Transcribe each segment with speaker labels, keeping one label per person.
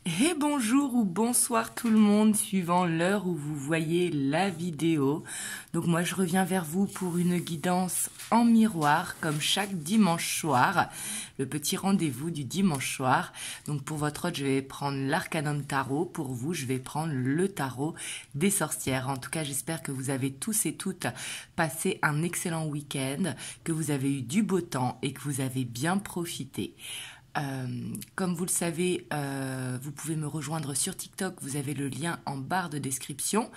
Speaker 1: Et bonjour ou bonsoir tout le monde, suivant l'heure où vous voyez la vidéo. Donc moi je reviens vers vous pour une guidance en miroir, comme chaque dimanche soir, le petit rendez-vous du dimanche soir. Donc pour votre hôte, je vais prendre l'Arcanum Tarot. Pour vous, je vais prendre le tarot des sorcières. En tout cas, j'espère que vous avez tous et toutes passé un excellent week-end, que vous avez eu du beau temps et que vous avez bien profité. Comme vous le savez, vous pouvez me rejoindre sur TikTok, vous avez le lien en barre de description.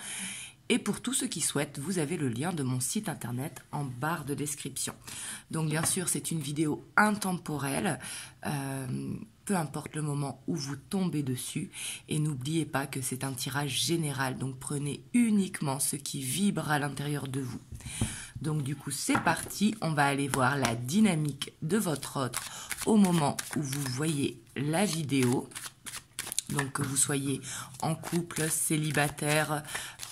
Speaker 1: Et pour tous ceux qui souhaitent, vous avez le lien de mon site internet en barre de description. Donc bien sûr, c'est une vidéo intemporelle, peu importe le moment où vous tombez dessus. Et n'oubliez pas que c'est un tirage général, donc prenez uniquement ce qui vibre à l'intérieur de vous. Donc du coup, c'est parti, on va aller voir la dynamique de votre autre au moment où vous voyez la vidéo. Donc que vous soyez en couple, célibataire,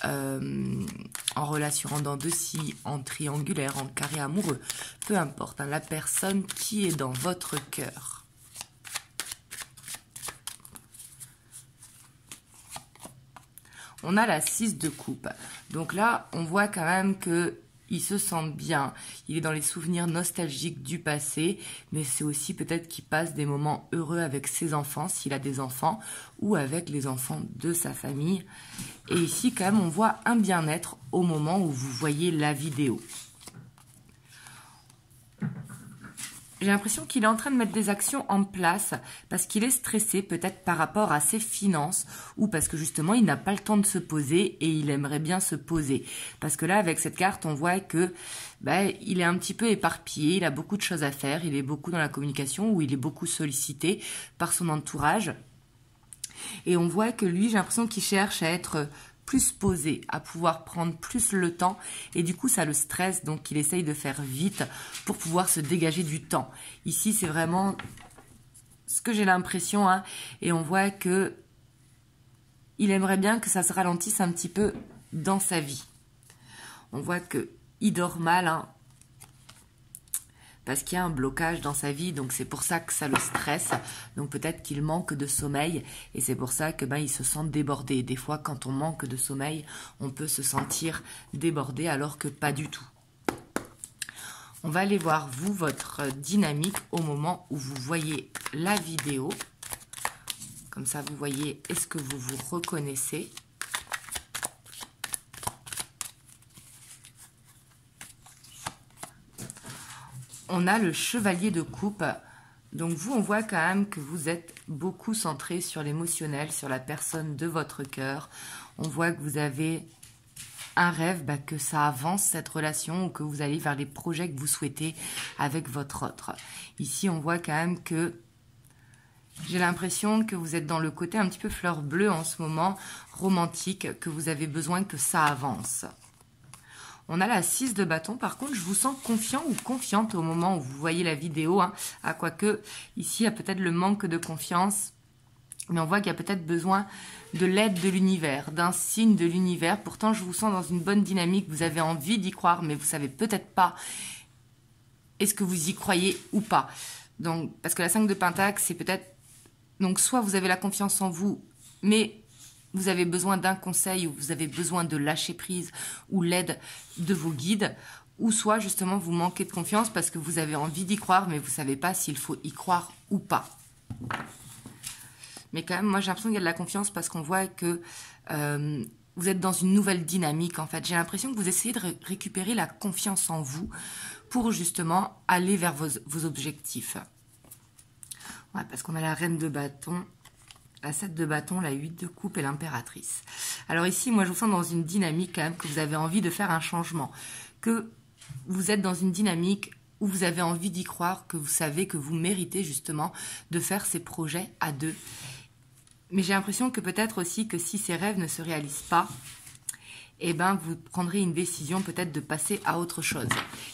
Speaker 1: en relation en dents de scie, en triangulaire, en carré amoureux, peu importe, hein, la personne qui est dans votre cœur. On a la 6 de coupe. Donc là, on voit quand même que il se sent bien, il est dans les souvenirs nostalgiques du passé, mais c'est aussi peut-être qu'il passe des moments heureux avec ses enfants, s'il a des enfants, ou avec les enfants de sa famille. Et ici, quand même, on voit un bien-être au moment où vous voyez la vidéo. J'ai l'impression qu'il est en train de mettre des actions en place parce qu'il est stressé peut-être par rapport à ses finances ou parce que justement il n'a pas le temps de se poser et il aimerait bien se poser. Parce que là avec cette carte on voit que il est un petit peu éparpillé, il a beaucoup de choses à faire, il est beaucoup dans la communication ou il est beaucoup sollicité par son entourage. Et on voit que lui j'ai l'impression qu'il cherche à être plus posé, à pouvoir prendre plus le temps et du coup ça le stresse, donc il essaye de faire vite pour pouvoir se dégager du temps. Ici c'est vraiment ce que j'ai l'impression, hein, et on voit que il aimerait bien que ça se ralentisse un petit peu dans sa vie. On voit que il dort mal, hein, parce qu'il y a un blocage dans sa vie, donc c'est pour ça que ça le stresse. Donc peut-être qu'il manque de sommeil et c'est pour ça que il se sent débordé. Des fois, quand on manque de sommeil, on peut se sentir débordé alors que pas du tout. On va aller voir, vous, votre dynamique au moment où vous voyez la vidéo. Comme ça, vous voyez, est-ce que vous vous reconnaissez ? On a le chevalier de coupe. Donc vous, on voit quand même que vous êtes beaucoup centré sur l'émotionnel, sur la personne de votre cœur. On voit que vous avez un rêve, que ça avance cette relation ou que vous allez vers les projets que vous souhaitez avec votre autre. Ici, on voit quand même que j'ai l'impression que vous êtes dans le côté un petit peu fleur bleue en ce moment, romantique, que vous avez besoin que ça avance. On a la 6 de bâton. Par contre, je vous sens confiant ou confiante au moment où vous voyez la vidéo. Hein. Ah, quoique, ici, il y a peut-être le manque de confiance. Mais on voit qu'il y a peut-être besoin de l'aide de l'univers, d'un signe de l'univers. Pourtant, je vous sens dans une bonne dynamique. Vous avez envie d'y croire, mais vous ne savez peut-être pas est-ce que vous y croyez ou pas. Donc, parce que la 5 de Pentacle, c'est peut-être... Donc, soit vous avez la confiance en vous, mais... vous avez besoin d'un conseil ou vous avez besoin de lâcher prise ou l'aide de vos guides, ou soit justement vous manquez de confiance parce que vous avez envie d'y croire mais vous ne savez pas s'il faut y croire ou pas. Mais quand même, moi j'ai l'impression qu'il y a de la confiance parce qu'on voit que vous êtes dans une nouvelle dynamique en fait. J'ai l'impression que vous essayez de récupérer la confiance en vous pour justement aller vers vos objectifs. Ouais, parce qu'on a la reine de bâton, la 7 de bâton, la 8 de coupe et l'impératrice. Alors ici, moi, je vous sens dans une dynamique quand même que vous avez envie de faire un changement. Que vous êtes dans une dynamique où vous avez envie d'y croire, que vous savez que vous méritez justement de faire ces projets à deux. Mais j'ai l'impression que peut-être aussi que si ces rêves ne se réalisent pas, vous prendrez une décision peut-être de passer à autre chose.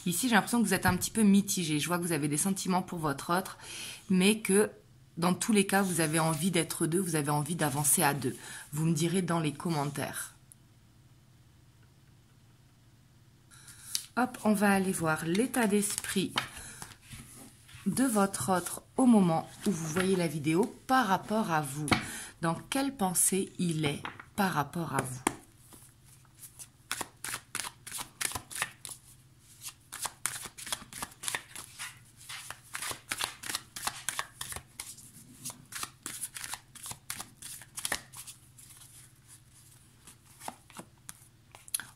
Speaker 1: Ici, j'ai l'impression que vous êtes un petit peu mitigé. Je vois que vous avez des sentiments pour votre autre, mais que dans tous les cas, vous avez envie d'être deux, vous avez envie d'avancer à deux. Vous me direz dans les commentaires. Hop, on va aller voir l'état d'esprit de votre autre au moment où vous voyez la vidéo par rapport à vous. Dans quelle pensée il est par rapport à vous?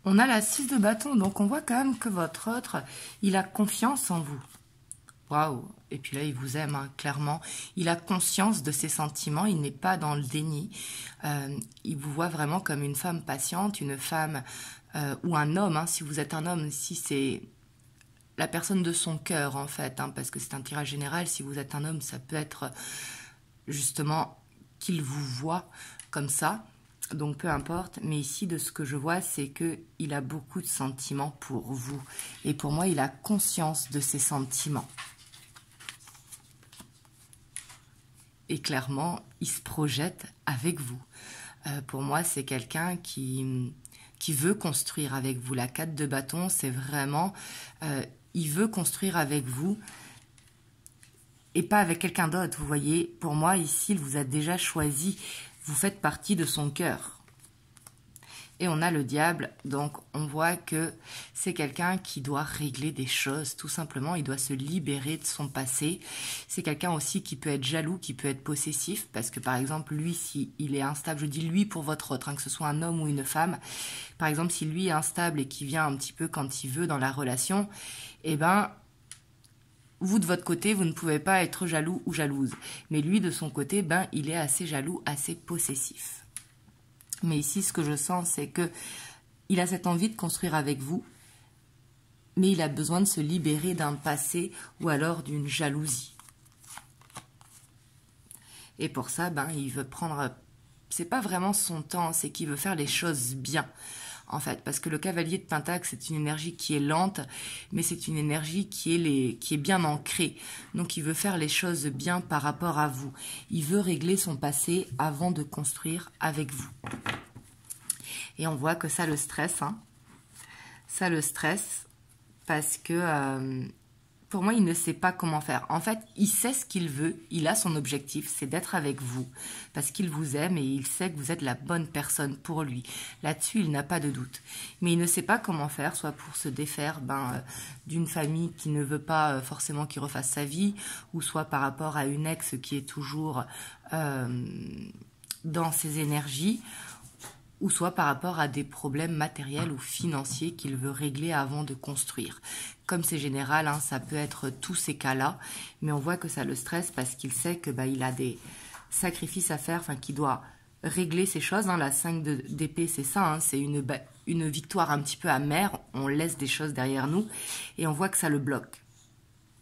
Speaker 1: On a la 6 de bâton, donc on voit quand même que votre autre, il a confiance en vous. Waouh! Et puis là, il vous aime, hein, clairement. Il a conscience de ses sentiments, il n'est pas dans le déni. Il vous voit vraiment comme une femme patiente, une femme ou un homme, hein, si vous êtes un homme, si c'est la personne de son cœur, en fait, hein, parce que c'est un tirage général. Si vous êtes un homme, ça peut être justement qu'il vous voit comme ça. Donc peu importe, mais ici de ce que je vois, c'est qu'il a beaucoup de sentiments pour vous. Et pour moi, il a conscience de ses sentiments. Et clairement, il se projette avec vous. Pour moi, c'est quelqu'un qui veut construire avec vous. La 4 de bâton, c'est vraiment... il veut construire avec vous et pas avec quelqu'un d'autre, vous voyez. Pour moi, ici, il vous a déjà choisi. Vous faites partie de son cœur. Et on a le diable, donc on voit que c'est quelqu'un qui doit régler des choses, tout simplement. Il doit se libérer de son passé. C'est quelqu'un aussi qui peut être jaloux, qui peut être possessif, parce que par exemple, lui, s'il est instable, je dis lui pour votre autre, hein, que ce soit un homme ou une femme, par exemple, si lui est instable et qui vient un petit peu quand il veut dans la relation, eh ben... vous, de votre côté, vous ne pouvez pas être jaloux ou jalouse. Mais lui, de son côté, ben, il est assez jaloux, assez possessif. Mais ici, ce que je sens, c'est que il a cette envie de construire avec vous, mais il a besoin de se libérer d'un passé ou alors d'une jalousie. Et pour ça, ben, il veut prendre... c'est pas vraiment son temps, c'est qu'il veut faire les choses bien. En fait, parce que le cavalier de Pentacle, c'est une énergie qui est lente, mais c'est une énergie qui est bien ancrée. Donc, il veut faire les choses bien par rapport à vous. Il veut régler son passé avant de construire avec vous. Et on voit que ça le stresse, hein. Ça le stresse parce que... pour moi, il ne sait pas comment faire. En fait, il sait ce qu'il veut, il a son objectif, c'est d'être avec vous, parce qu'il vous aime et il sait que vous êtes la bonne personne pour lui. Là-dessus, il n'a pas de doute. Mais il ne sait pas comment faire, soit pour se défaire d'une famille qui ne veut pas forcément qu'il refasse sa vie, ou soit par rapport à une ex qui est toujours dans ses énergies, ou soit par rapport à des problèmes matériels ou financiers qu'il veut régler avant de construire. Comme c'est général, hein, ça peut être tous ces cas-là, mais on voit que ça le stresse parce qu'il sait que il a des sacrifices à faire, qu'il doit régler ces choses. Hein. La 5 d'épée, c'est ça, hein, c'est une victoire un petit peu amère, on laisse des choses derrière nous, et on voit que ça le bloque.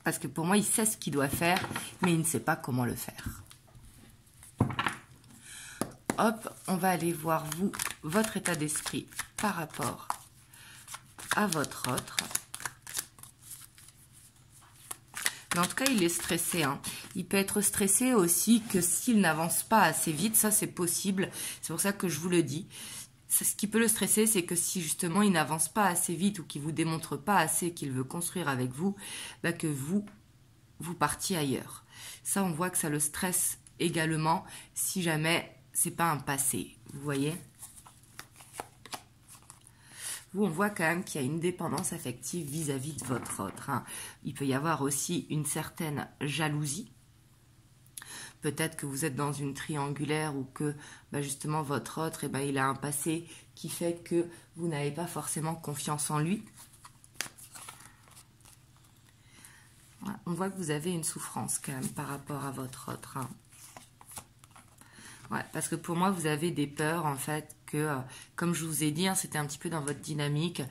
Speaker 1: Parce que pour moi, il sait ce qu'il doit faire, mais il ne sait pas comment le faire. Hop, on va aller voir vous, votre état d'esprit par rapport à votre autre. Mais en tout cas, il est stressé, hein. Il peut être stressé aussi que s'il n'avance pas assez vite, ça c'est possible. C'est pour ça que je vous le dis. Ce qui peut le stresser, c'est que si justement il n'avance pas assez vite ou qu'il ne vous démontre pas assez qu'il veut construire avec vous, que vous partiez ailleurs. Ça, on voit que ça le stresse également si jamais... c'est pas un passé, vous voyez. Vous, on voit quand même qu'il y a une dépendance affective vis-à-vis de votre autre. Hein. Il peut y avoir aussi une certaine jalousie. Peut-être que vous êtes dans une triangulaire ou que justement votre autre, il a un passé qui fait que vous n'avez pas forcément confiance en lui. Voilà. On voit que vous avez une souffrance quand même par rapport à votre autre. Hein. Ouais, parce que pour moi, vous avez des peurs, en fait, que, comme je vous ai dit, hein, c'était un petit peu dans votre dynamique,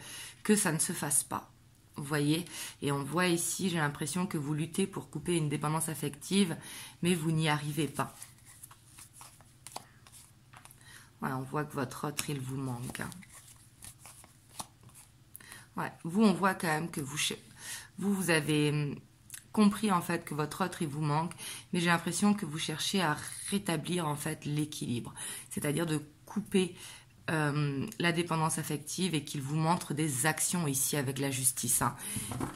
Speaker 1: que ça ne se fasse pas. Vous voyez? Et on voit ici, j'ai l'impression que vous luttez pour couper une dépendance affective, mais vous n'y arrivez pas. Ouais, on voit que votre autre, il vous manque. Hein. Ouais, vous, on voit quand même que vous avez... compris en fait que votre autre il vous manque, mais j'ai l'impression que vous cherchez à rétablir en fait l'équilibre, c'est-à-dire de couper la dépendance affective et qu'il vous montre des actions ici avec la justice. Hein.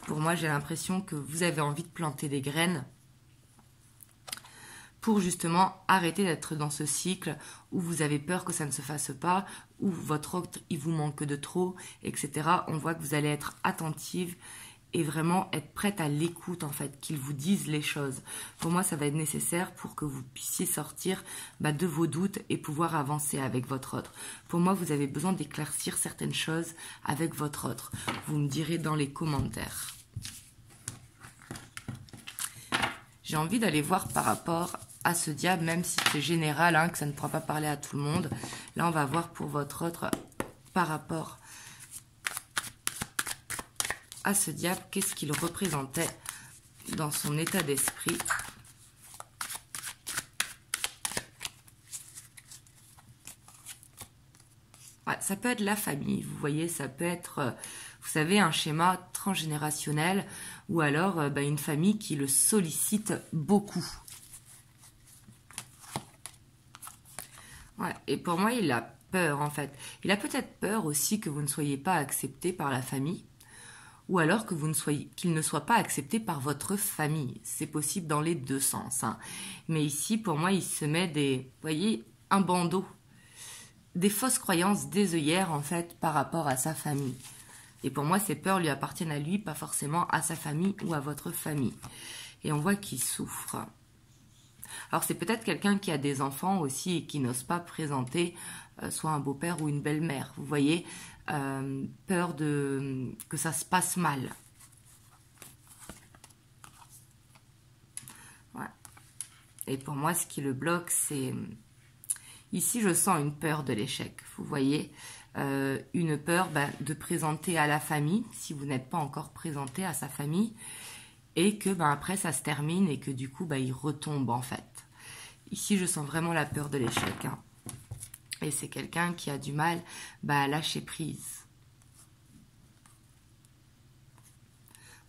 Speaker 1: Pour moi, j'ai l'impression que vous avez envie de planter des graines pour justement arrêter d'être dans ce cycle où vous avez peur que ça ne se fasse pas, où votre autre, il vous manque de trop, etc. On voit que vous allez être attentive et vraiment être prête à l'écoute, en fait, qu'ils vous disent les choses. Pour moi, ça va être nécessaire pour que vous puissiez sortir de vos doutes et pouvoir avancer avec votre autre. Pour moi, vous avez besoin d'éclaircir certaines choses avec votre autre. Vous me direz dans les commentaires. J'ai envie d'aller voir par rapport à ce diable, même si c'est général, hein, que ça ne pourra pas parler à tout le monde. Là, on va voir pour votre autre par rapport à ce diable, qu'est-ce qu'il représentait dans son état d'esprit. Ouais, ça peut être la famille, vous voyez, ça peut être, vous savez, un schéma transgénérationnel ou alors une famille qui le sollicite beaucoup. Ouais, et pour moi, il a peur en fait. Il a peut-être peur aussi que vous ne soyez pas accepté par la famille. Ou alors que qu'il ne soit pas accepté par votre famille. C'est possible dans les deux sens. Hein. Mais ici, pour moi, il se met vous voyez, un bandeau. Des fausses croyances, des œillères, en fait, par rapport à sa famille. Et pour moi, ces peurs lui appartiennent à lui, pas forcément à sa famille ou à votre famille. Et on voit qu'il souffre. Alors, c'est peut-être quelqu'un qui a des enfants aussi et qui n'ose pas présenter soit un beau-père ou une belle-mère. Vous voyez, peur que ça se passe mal. Ouais. Et pour moi, ce qui le bloque, c'est... Ici, je sens une peur de l'échec. Vous voyez, une peur de présenter à la famille, si vous n'êtes pas encore présenté à sa famille, et que après, ça se termine et que du coup, il retombe en fait. Ici, je sens vraiment la peur de l'échec. Hein. Et c'est quelqu'un qui a du mal à lâcher prise.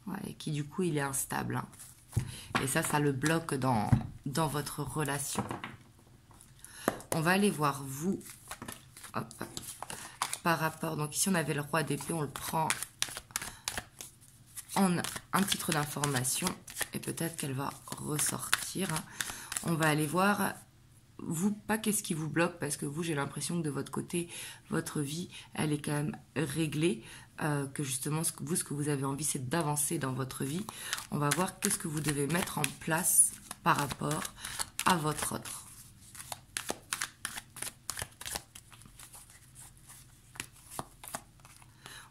Speaker 1: Ouais, et qui du coup, il est instable. Hein. Et ça le bloque dans votre relation. On va aller voir vous. Hop, par rapport... Donc ici, on avait le roi d'épée. On le prend en un titre d'information. Et peut-être qu'elle va ressortir. Hein. On va aller voir... Vous, pas qu'est-ce qui vous bloque, parce que vous, j'ai l'impression que de votre côté, votre vie, elle est quand même réglée, que justement, ce que vous avez envie, c'est d'avancer dans votre vie. On va voir qu'est-ce que vous devez mettre en place par rapport à votre autre.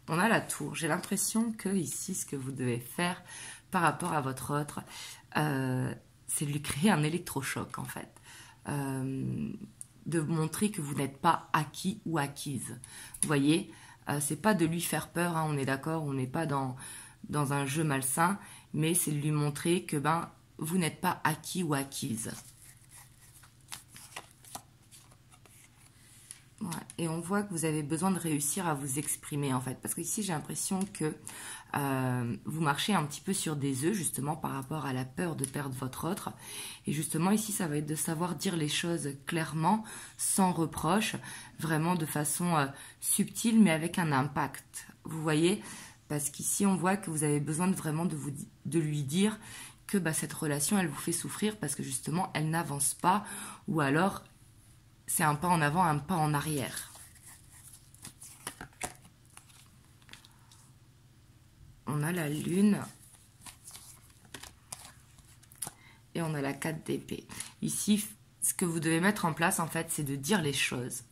Speaker 1: On a la tour. J'ai l'impression que ici, ce que vous devez faire par rapport à votre autre, c'est de lui créer un électrochoc, en fait. De montrer que vous n'êtes pas acquis ou acquise. Vous voyez, c'est pas de lui faire peur, hein, on est d'accord, on n'est pas dans un jeu malsain, mais c'est de lui montrer que vous n'êtes pas acquis ou acquise. Ouais, et on voit que vous avez besoin de réussir à vous exprimer en fait, parce que ici j'ai l'impression que vous marchez un petit peu sur des œufs justement par rapport à la peur de perdre votre autre, et justement ici ça va être de savoir dire les choses clairement, sans reproche, vraiment de façon subtile mais avec un impact, vous voyez, parce qu'ici on voit que vous avez besoin vraiment de lui dire que cette relation elle vous fait souffrir parce que justement elle n'avance pas, ou alors c'est un pas en avant, un pas en arrière. On a la lune. Et on a la 4 d'épée. Ici, ce que vous devez mettre en place, en fait, c'est de dire les choses.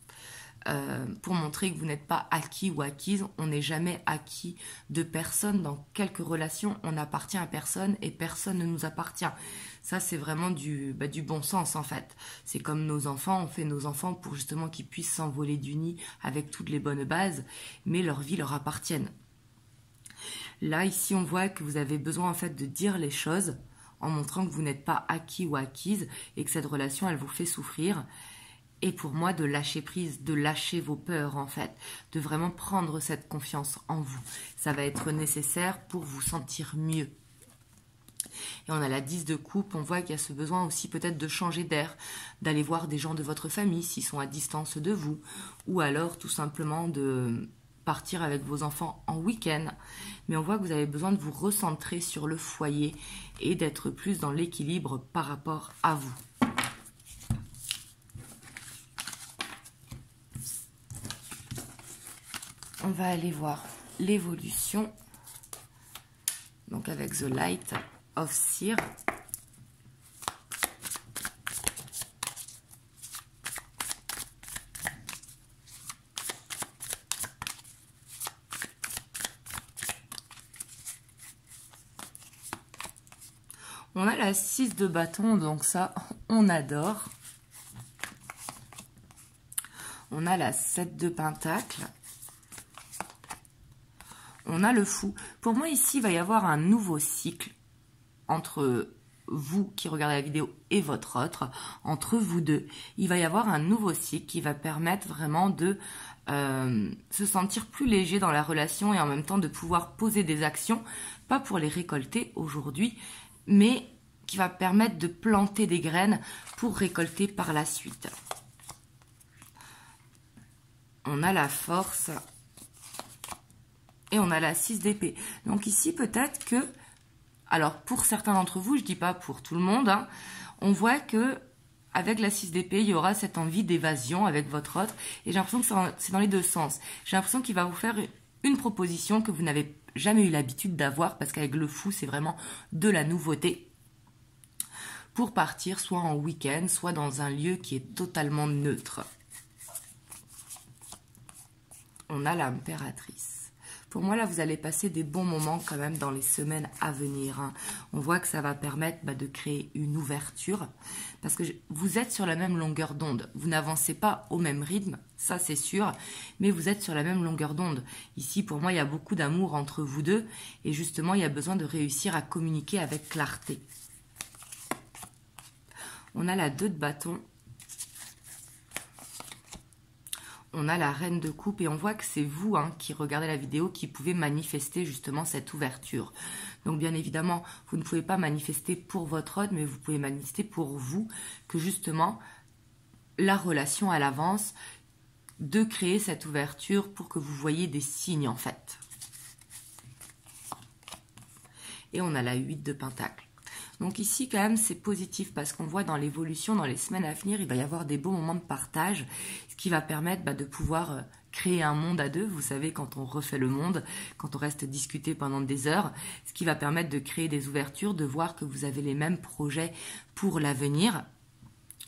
Speaker 1: Pour montrer que vous n'êtes pas acquis ou acquise. On n'est jamais acquis de personne. Dans quelques relations, on appartient à personne et personne ne nous appartient. Ça, c'est vraiment du bon sens, en fait. C'est comme nos enfants. On fait nos enfants pour justement qu'ils puissent s'envoler du nid avec toutes les bonnes bases, mais leur vie leur appartienne. Là, ici, on voit que vous avez besoin, en fait, de dire les choses en montrant que vous n'êtes pas acquis ou acquise et que cette relation, elle vous fait souffrir. Et pour moi, de lâcher prise, de lâcher vos peurs, en fait, de vraiment prendre cette confiance en vous. Ça va être nécessaire pour vous sentir mieux. Et on a la 10 de coupe, on voit qu'il y a ce besoin aussi peut-être de changer d'air, d'aller voir des gens de votre famille s'ils sont à distance de vous, ou alors tout simplement de partir avec vos enfants en week-end. Mais on voit que vous avez besoin de vous recentrer sur le foyer et d'être plus dans l'équilibre par rapport à vous. On va aller voir l'évolution. Donc avec The Light of Seer. On a la 6 de bâton, donc ça, on adore. On a la 7 de pentacle. On a le fou. Pour moi, ici, il va y avoir un nouveau cycle entre vous qui regardez la vidéo et votre autre, entre vous deux. Il va y avoir un nouveau cycle qui va permettre vraiment de se sentir plus léger dans la relation et en même temps de pouvoir poser des actions, pas pour les récolter aujourd'hui, mais qui va permettre de planter des graines pour récolter par la suite. On a la force et on a la 6 d'épée. Donc ici, peut-être que, alors pour certains d'entre vous, je dis pas pour tout le monde, hein, on voit que avec la 6 d'épée, il y aura cette envie d'évasion avec votre autre. Et j'ai l'impression que c'est dans les deux sens. J'ai l'impression qu'il va vous faire une proposition que vous n'avez jamais eu l'habitude d'avoir, parce qu'avec le fou, c'est vraiment de la nouveauté, pour partir soit en week-end, soit dans un lieu qui est totalement neutre. On a l'impératrice. Pour moi, là, vous allez passer des bons moments quand même dans les semaines à venir. Hein. On voit que ça va permettre de créer une ouverture, parce que vous êtes sur la même longueur d'onde. Vous n'avancez pas au même rythme, ça c'est sûr, mais vous êtes sur la même longueur d'onde. Ici, pour moi, il y a beaucoup d'amour entre vous deux, et justement, il y a besoin de réussir à communiquer avec clarté. On a la 2 de bâton. On a la reine de coupe et on voit que c'est vous qui regardez la vidéo qui pouvez manifester justement cette ouverture. Donc bien évidemment, vous ne pouvez pas manifester pour votre autre, mais vous pouvez manifester pour vous que justement la relation à l'avance, de créer cette ouverture pour que vous voyez des signes en fait. Et on a la 8 de pentacle. Donc ici, quand même, c'est positif parce qu'on voit dans l'évolution, dans les semaines à venir, il va y avoir des beaux moments de partage, ce qui va permettre de pouvoir créer un monde à deux. Vous savez, quand on refait le monde, quand on reste discuter pendant des heures, ce qui va permettre de créer des ouvertures, de voir que vous avez les mêmes projets pour l'avenir.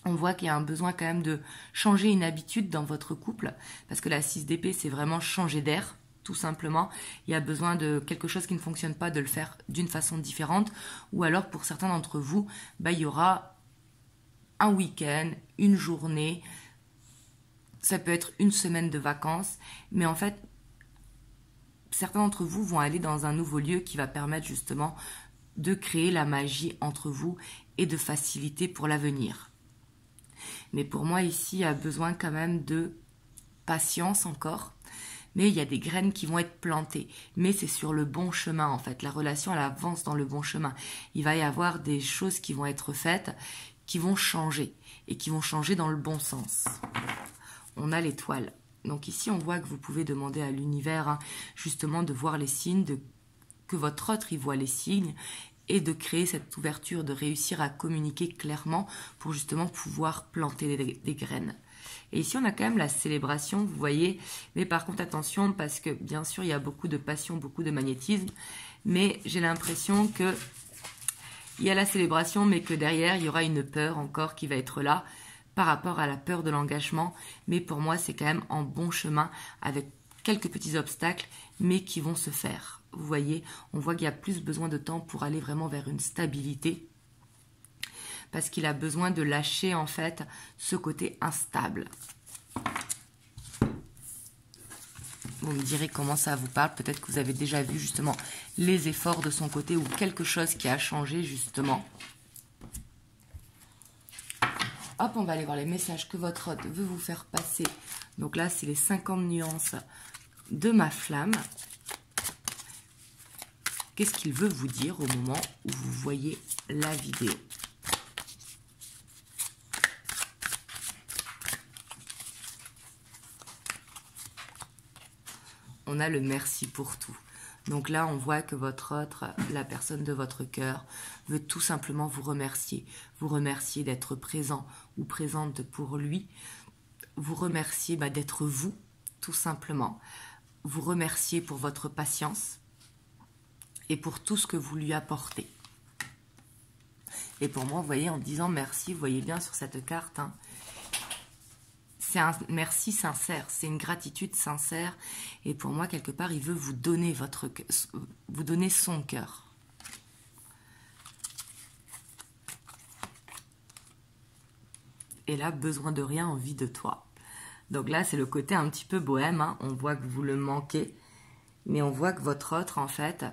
Speaker 1: On voit qu'il y a un besoin quand même de changer une habitude dans votre couple, parce que la 6 d'épée, c'est vraiment changer d'air. Tout simplement, il y a besoin de quelque chose qui ne fonctionne pas, de le faire d'une façon différente. Ou alors, pour certains d'entre vous, il y aura un week-end, une journée, ça peut être une semaine de vacances. Mais en fait, certains d'entre vous vont aller dans un nouveau lieu qui va permettre justement de créer la magie entre vous et de faciliter pour l'avenir. Mais pour moi, ici, il y a besoin quand même de patience encore. Mais il y a des graines qui vont être plantées. Mais c'est sur le bon chemin, en fait. La relation, elle avance dans le bon chemin. Il va y avoir des choses qui vont être faites, qui vont changer. Et qui vont changer dans le bon sens. On a l'étoile. Donc ici, on voit que vous pouvez demander à l'univers, justement, de voir les signes, que votre autre y voit les signes, et de créer cette ouverture, de réussir à communiquer clairement pour justement pouvoir planter des graines. Et ici, on a quand même la célébration, vous voyez. Mais par contre, attention, parce que bien sûr, il y a beaucoup de passion, beaucoup de magnétisme. Mais j'ai l'impression que il y a la célébration, mais que derrière, il y aura une peur encore qui va être là par rapport à la peur de l'engagement. Mais pour moi, c'est quand même en bon chemin avec quelques petits obstacles, mais qui vont se faire. Vous voyez, on voit qu'il y a plus besoin de temps pour aller vraiment vers une stabilité. Parce qu'il a besoin de lâcher en fait ce côté instable. Vous me direz comment ça vous parle. Peut-être que vous avez déjà vu justement les efforts de son côté ou quelque chose qui a changé justement. Hop, on va aller voir les messages que votre hôte veut vous faire passer. Donc là, c'est les 50 nuances de ma flamme. Qu'est-ce qu'il veut vous dire au moment où vous voyez la vidéo? On a le merci pour tout. Donc là, on voit que votre autre, la personne de votre cœur, veut tout simplement vous remercier. Vous remercier d'être présent ou présente pour lui. Vous remercier d'être vous, tout simplement. Vous remercier pour votre patience et pour tout ce que vous lui apportez. Et pour moi, vous voyez, en disant merci, vous voyez bien sur cette carte, hein, c'est un merci sincère, c'est une gratitude sincère. Et pour moi, quelque part, il veut vous donner son cœur. Et là, besoin de rien, envie de toi. Donc là, c'est le côté un petit peu bohème, hein. On voit que vous le manquez. Mais on voit que votre autre, en fait,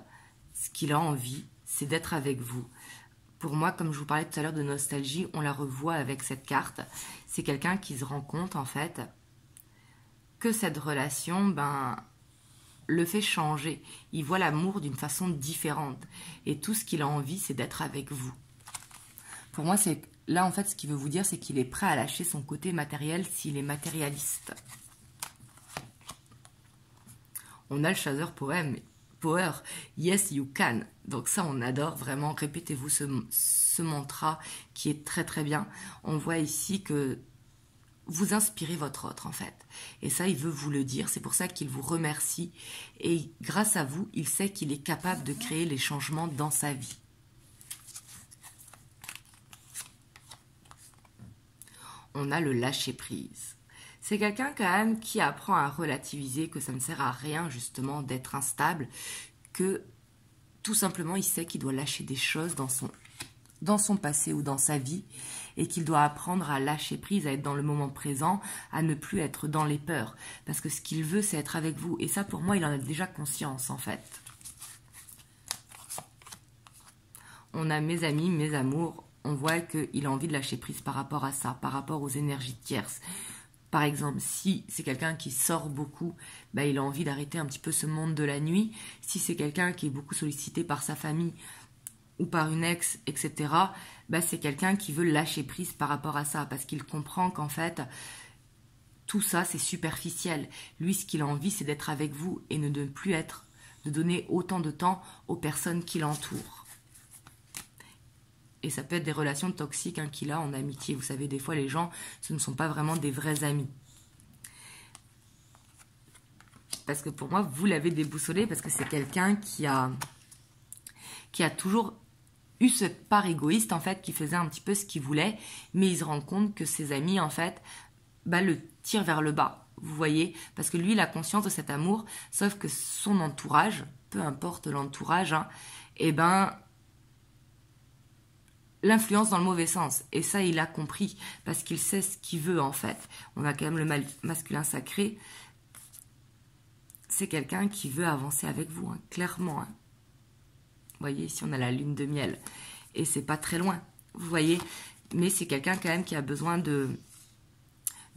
Speaker 1: ce qu'il a envie, c'est d'être avec vous. Pour moi, comme je vous parlais tout à l'heure de nostalgie, on la revoit avec cette carte. C'est quelqu'un qui se rend compte, en fait, que cette relation, le fait changer. Il voit l'amour d'une façon différente. Et tout ce qu'il a envie, c'est d'être avec vous. Pour moi, c'est là, en fait, ce qu'il veut vous dire, c'est qu'il est prêt à lâcher son côté matériel s'il est matérialiste. On a le chasseur Power, yes you can. Donc ça, on adore vraiment. Répétez-vous ce mantra qui est très très bien. On voit ici que vous inspirez votre autre, en fait. Et ça, il veut vous le dire. C'est pour ça qu'il vous remercie. Et grâce à vous, il sait qu'il est capable de créer les changements dans sa vie. On a le lâcher-prise. C'est quelqu'un quand même qui apprend à relativiser, que ça ne sert à rien justement d'être instable, que tout simplement il sait qu'il doit lâcher des choses dans son passé ou dans sa vie et qu'il doit apprendre à lâcher prise, à être dans le moment présent, à ne plus être dans les peurs. Parce que ce qu'il veut, c'est être avec vous. Et ça, pour moi, il en a déjà conscience en fait. On a mes amis, mes amours, on voit qu'il a envie de lâcher prise par rapport à ça, par rapport aux énergies tierces. Par exemple, si c'est quelqu'un qui sort beaucoup, il a envie d'arrêter un petit peu ce monde de la nuit. Si c'est quelqu'un qui est beaucoup sollicité par sa famille ou par une ex, etc., c'est quelqu'un qui veut lâcher prise par rapport à ça, parce qu'il comprend qu'en fait, tout ça, c'est superficiel. Lui, ce qu'il a envie, c'est d'être avec vous et de ne plus de donner autant de temps aux personnes qui l'entourent. Et ça peut être des relations toxiques qu'il a en amitié. Vous savez, des fois, les gens, ce ne sont pas vraiment des vrais amis. Parce que pour moi, vous l'avez déboussolé parce que c'est quelqu'un qui a toujours eu cette part égoïste, en fait, qui faisait un petit peu ce qu'il voulait, mais il se rend compte que ses amis, en fait, le tirent vers le bas. Vous voyez? Parce que lui, il a conscience de cet amour, sauf que son entourage, peu importe l'entourage, l'influence dans le mauvais sens. Et ça, il a compris, parce qu'il sait ce qu'il veut, en fait. On a quand même le masculin sacré. C'est quelqu'un qui veut avancer avec vous, clairement. Vous voyez, ici, on a la lune de miel. Et c'est pas très loin, vous voyez. Mais c'est quelqu'un, quand même, qui a besoin de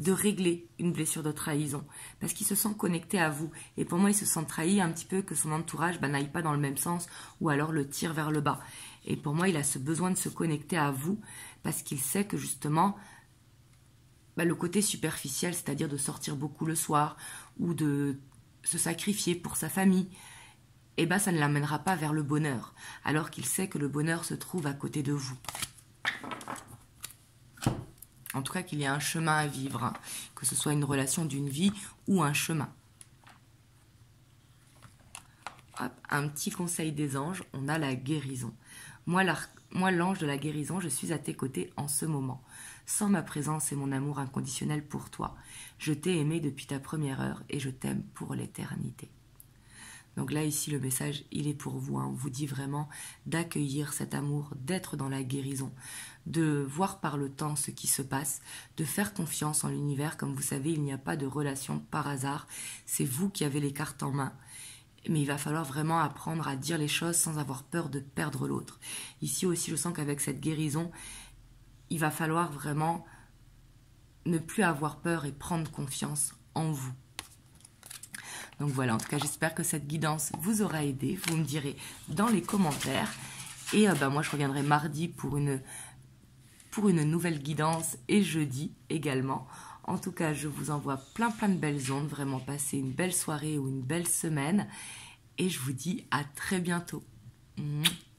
Speaker 1: régler une blessure de trahison. Parce qu'il se sent connecté à vous. Et pour moi, il se sent trahi un petit peu, que son entourage n'aille pas dans le même sens, ou alors le tire vers le bas. Et pour moi, il a ce besoin de se connecter à vous parce qu'il sait que justement, le côté superficiel, c'est-à-dire de sortir beaucoup le soir ou de se sacrifier pour sa famille, ça ne l'amènera pas vers le bonheur, alors qu'il sait que le bonheur se trouve à côté de vous. En tout cas, qu'il y a un chemin à vivre, que ce soit une relation d'une vie ou un chemin. Hop, un petit conseil des anges, on a la guérison. Moi, l'ange de la guérison, je suis à tes côtés en ce moment. Sans ma présence et mon amour inconditionnel pour toi, je t'ai aimé depuis ta première heure et je t'aime pour l'éternité. Donc là, ici, le message, il est pour vous. On vous dit vraiment d'accueillir cet amour, d'être dans la guérison, de voir par le temps ce qui se passe, de faire confiance en l'univers. Comme vous savez, il n'y a pas de relation par hasard. C'est vous qui avez les cartes en main. Mais il va falloir vraiment apprendre à dire les choses sans avoir peur de perdre l'autre. Ici aussi, je sens qu'avec cette guérison, il va falloir vraiment ne plus avoir peur et prendre confiance en vous. Donc voilà, en tout cas, j'espère que cette guidance vous aura aidé. Vous me direz dans les commentaires. Et moi, je reviendrai mardi pour une nouvelle guidance et jeudi également. En tout cas, je vous envoie plein de belles ondes. Vraiment, passez une belle soirée ou une belle semaine. Et je vous dis à très bientôt. Mouah.